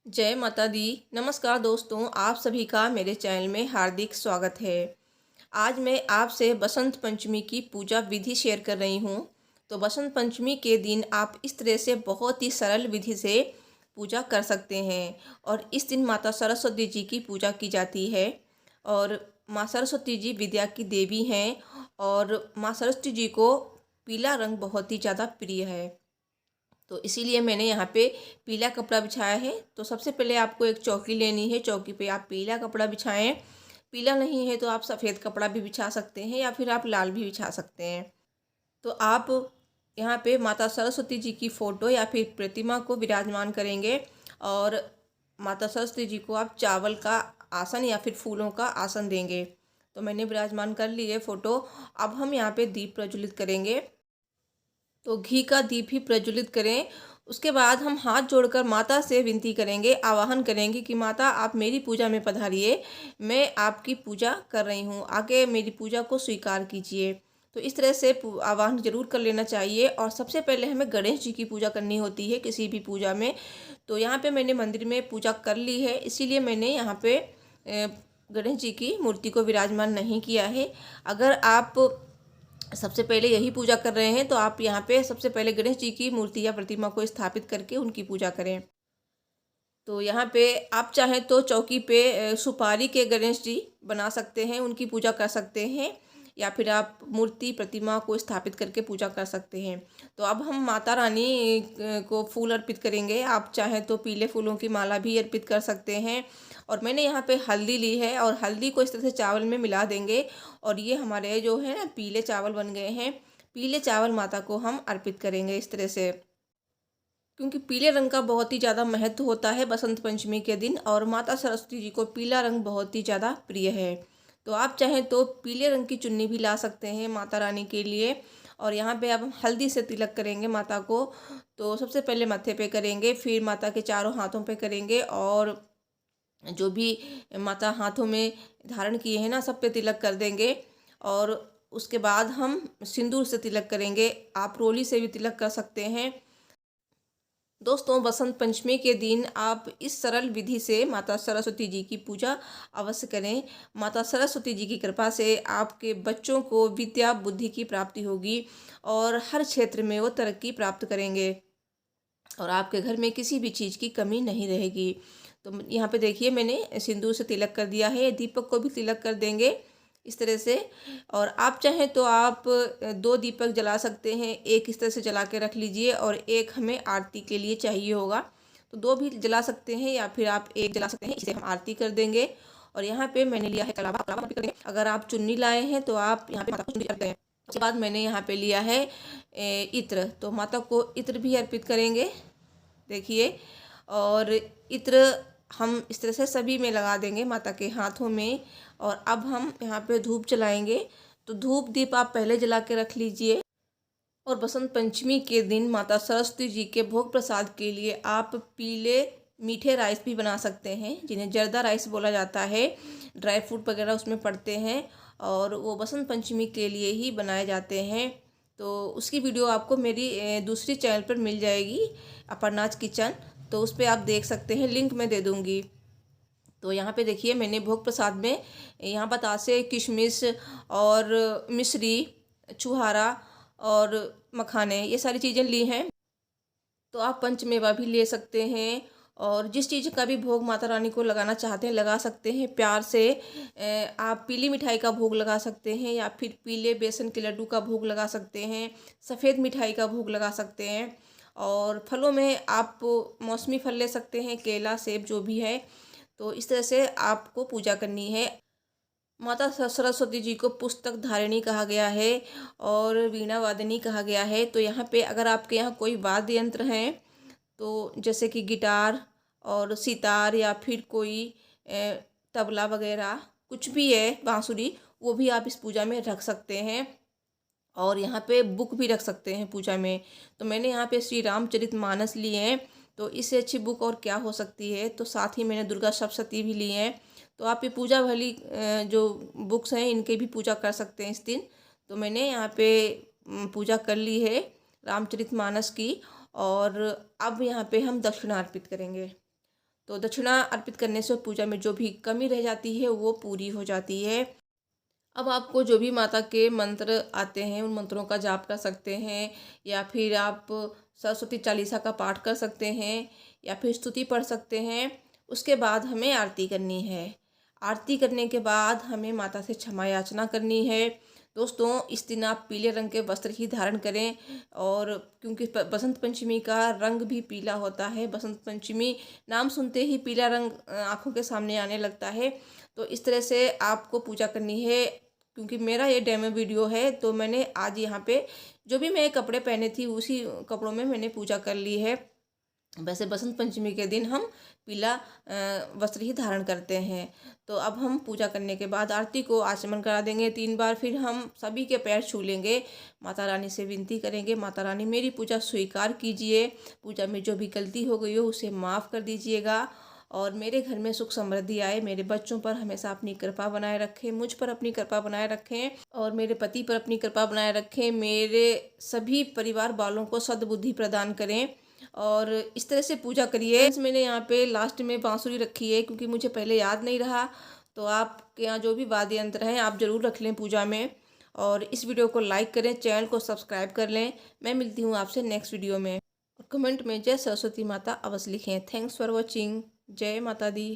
जय माता दी। नमस्कार दोस्तों, आप सभी का मेरे चैनल में हार्दिक स्वागत है। आज मैं आपसे बसंत पंचमी की पूजा विधि शेयर कर रही हूँ। तो बसंत पंचमी के दिन आप इस तरह से बहुत ही सरल विधि से पूजा कर सकते हैं। और इस दिन माता सरस्वती जी की पूजा की जाती है। और माँ सरस्वती जी विद्या की देवी हैं। और माँ सरस्वती जी को पीला रंग बहुत ही ज़्यादा प्रिय है। तो इसीलिए मैंने यहाँ पे पीला कपड़ा बिछाया है। तो सबसे पहले आपको एक चौकी लेनी है। चौकी पे आप पीला कपड़ा बिछाएं। पीला नहीं है तो आप सफ़ेद कपड़ा भी बिछा सकते हैं या फिर आप लाल भी बिछा सकते हैं। तो आप यहाँ पे माता सरस्वती जी की फ़ोटो या फिर प्रतिमा को विराजमान करेंगे। और माता सरस्वती जी को आप चावल का आसन या फिर फूलों का आसन देंगे। तो मैंने विराजमान कर ली है फ़ोटो। अब हम यहाँ पे दीप प्रज्वलित करेंगे। तो घी का दीप ही प्रज्वलित करें। उसके बाद हम हाथ जोड़कर माता से विनती करेंगे, आवाहन करेंगे कि माता आप मेरी पूजा में पधारिए। मैं आपकी पूजा कर रही हूँ, आगे मेरी पूजा को स्वीकार कीजिए। तो इस तरह से आवाहन जरूर कर लेना चाहिए। और सबसे पहले हमें गणेश जी की पूजा करनी होती है किसी भी पूजा में। तो यहाँ पे मैंने मंदिर में पूजा कर ली है, इसीलिए मैंने यहाँ पे गणेश जी की मूर्ति को विराजमान नहीं किया है। अगर आप सबसे पहले यही पूजा कर रहे हैं तो आप यहाँ पे सबसे पहले गणेश जी की मूर्ति या प्रतिमा को स्थापित करके उनकी पूजा करें। तो यहाँ पे आप चाहें तो चौकी पे सुपारी के गणेश जी बना सकते हैं, उनकी पूजा कर सकते हैं। या फिर आप मूर्ति प्रतिमा को स्थापित करके पूजा कर सकते हैं। तो अब हम माता रानी को फूल अर्पित करेंगे। आप चाहें तो पीले फूलों की माला भी अर्पित कर सकते हैं। और मैंने यहाँ पे हल्दी ली है और हल्दी को इस तरह से चावल में मिला देंगे। और ये हमारे जो है ना पीले चावल बन गए हैं। पीले चावल माता को हम अर्पित करेंगे इस तरह से, क्योंकि पीले रंग का बहुत ही ज़्यादा महत्व होता है बसंत पंचमी के दिन। और माता सरस्वती जी को पीला रंग बहुत ही ज़्यादा प्रिय है। तो आप चाहें तो पीले रंग की चुन्नी भी ला सकते हैं माता रानी के लिए। और यहाँ पे अब हम हल्दी से तिलक करेंगे माता को। तो सबसे पहले माथे पे करेंगे, फिर माता के चारों हाथों पे करेंगे। और जो भी माता हाथों में धारण किए हैं ना, सब पे तिलक कर देंगे। और उसके बाद हम सिंदूर से तिलक करेंगे। आप रोली से भी तिलक कर सकते हैं। दोस्तों, बसंत पंचमी के दिन आप इस सरल विधि से माता सरस्वती जी की पूजा अवश्य करें। माता सरस्वती जी की कृपा से आपके बच्चों को विद्या बुद्धि की प्राप्ति होगी और हर क्षेत्र में वो तरक्की प्राप्त करेंगे। और आपके घर में किसी भी चीज़ की कमी नहीं रहेगी। तो यहाँ पे देखिए मैंने सिंदूर से तिलक कर दिया है। दीपक को भी तिलक कर देंगे इस तरह से। और आप चाहें तो आप दो दीपक जला सकते हैं। एक इस तरह से जला के रख लीजिए और एक हमें आरती के लिए चाहिए होगा। तो दो भी जला सकते हैं या फिर आप एक जला सकते हैं, इसे हम आरती कर देंगे। और यहाँ पे मैंने लिया है कलावा, कलावा भी कर देंगे। अगर आप चुन्नी लाए हैं तो आप यहाँ पे माता को चुन्नी रख दें। उसके बाद मैंने यहाँ पे लिया है इत्र। तो माता को इत्र भी अर्पित करेंगे, देखिए। और इत्र हम इस तरह से सभी में लगा देंगे माता के हाथों में। और अब हम यहाँ पे धूप जलाएंगे। तो धूप दीप आप पहले जला के रख लीजिए। और बसंत पंचमी के दिन माता सरस्वती जी के भोग प्रसाद के लिए आप पीले मीठे राइस भी बना सकते हैं, जिन्हें जर्दा राइस बोला जाता है। ड्राई फ्रूट वगैरह उसमें पड़ते हैं और वो बसंत पंचमी के लिए ही बनाए जाते हैं। तो उसकी वीडियो आपको मेरी दूसरी चैनल पर मिल जाएगी, अपर्णाज किचन। तो उस पर आप देख सकते हैं, लिंक मैं दे दूँगी। तो यहाँ पे देखिए मैंने भोग प्रसाद में यहाँ बतासे, किशमिश और मिश्री, छुहारा और मखाने, ये सारी चीज़ें ली हैं। तो आप पंचमेवा भी ले सकते हैं। और जिस चीज़ का भी भोग माता रानी को लगाना चाहते हैं लगा सकते हैं प्यार से। आप पीली मिठाई का भोग लगा सकते हैं या फिर पीले बेसन के लड्डू का भोग लगा सकते हैं। सफ़ेद मिठाई का भोग लगा सकते हैं। और फलों में आप मौसमी फल ले सकते हैं, केला सेब जो भी है। तो इस तरह से आपको पूजा करनी है। माता सरस्वती जी को पुस्तक धारिणी कहा गया है और वीणा वादिनी कहा गया है। तो यहाँ पे अगर आपके यहाँ कोई वाद्य यंत्र हैं, तो जैसे कि गिटार और सितार या फिर कोई तबला वगैरह कुछ भी है, बांसुरी, वो भी आप इस पूजा में रख सकते हैं। और यहाँ पे बुक भी रख सकते हैं पूजा में। तो मैंने यहाँ पे श्री रामचरितमानस लिए हैं। तो इससे अच्छी बुक और क्या हो सकती है। तो साथ ही मैंने दुर्गा सप्तशती भी लिए हैं। तो आप ये पूजा वाली जो बुक्स हैं इनके भी पूजा कर सकते हैं इस दिन। तो मैंने यहाँ पे पूजा कर ली है रामचरितमानस की। और अब यहाँ पे हम दक्षिणा अर्पित करेंगे। तो दक्षिणा अर्पित करने से पूजा में जो भी कमी रह जाती है वो पूरी हो जाती है। अब आपको जो भी माता के मंत्र आते हैं उन मंत्रों का जाप कर सकते हैं, या फिर आप सरस्वती चालीसा का पाठ कर सकते हैं, या फिर स्तुति पढ़ सकते हैं। उसके बाद हमें आरती करनी है। आरती करने के बाद हमें माता से क्षमा याचना करनी है। दोस्तों, इस दिन आप पीले रंग के वस्त्र ही धारण करें, और क्योंकि बसंत पंचमी का रंग भी पीला होता है, बसंत पंचमी नाम सुनते ही पीला रंग आँखों के सामने आने लगता है। तो इस तरह से आपको पूजा करनी है। क्योंकि मेरा ये डेमो वीडियो है, तो मैंने आज यहाँ पे जो भी मैं कपड़े पहने थी उसी कपड़ों में मैंने पूजा कर ली है। वैसे बसंत पंचमी के दिन हम पीला वस्त्र ही धारण करते हैं। तो अब हम पूजा करने के बाद आरती को आचमन करा देंगे 3 बार। फिर हम सभी के पैर छू लेंगे, माता रानी से विनती करेंगे, माता रानी मेरी पूजा स्वीकार कीजिए, पूजा में जो भी गलती हो गई हो उसे माफ़ कर दीजिएगा, और मेरे घर में सुख समृद्धि आए, मेरे बच्चों पर हमेशा अपनी कृपा बनाए रखें, मुझ पर अपनी कृपा बनाए रखें, और मेरे पति पर अपनी कृपा बनाए रखें, मेरे सभी परिवार वालों को सद्बुद्धि प्रदान करें। और इस तरह से पूजा करिए। मैंने यहाँ पे लास्ट में बांसुरी रखी है क्योंकि मुझे पहले याद नहीं रहा। तो आपके यहाँ जो भी वाद्य यंत्र हैं आप ज़रूर रख लें पूजा में। और इस वीडियो को लाइक करें, चैनल को सब्सक्राइब कर लें। मैं मिलती हूँ आपसे नेक्स्ट वीडियो में। और कमेंट में जय सरस्वती माता अवश्य लिखें। Thanks for watching. जय माता दी।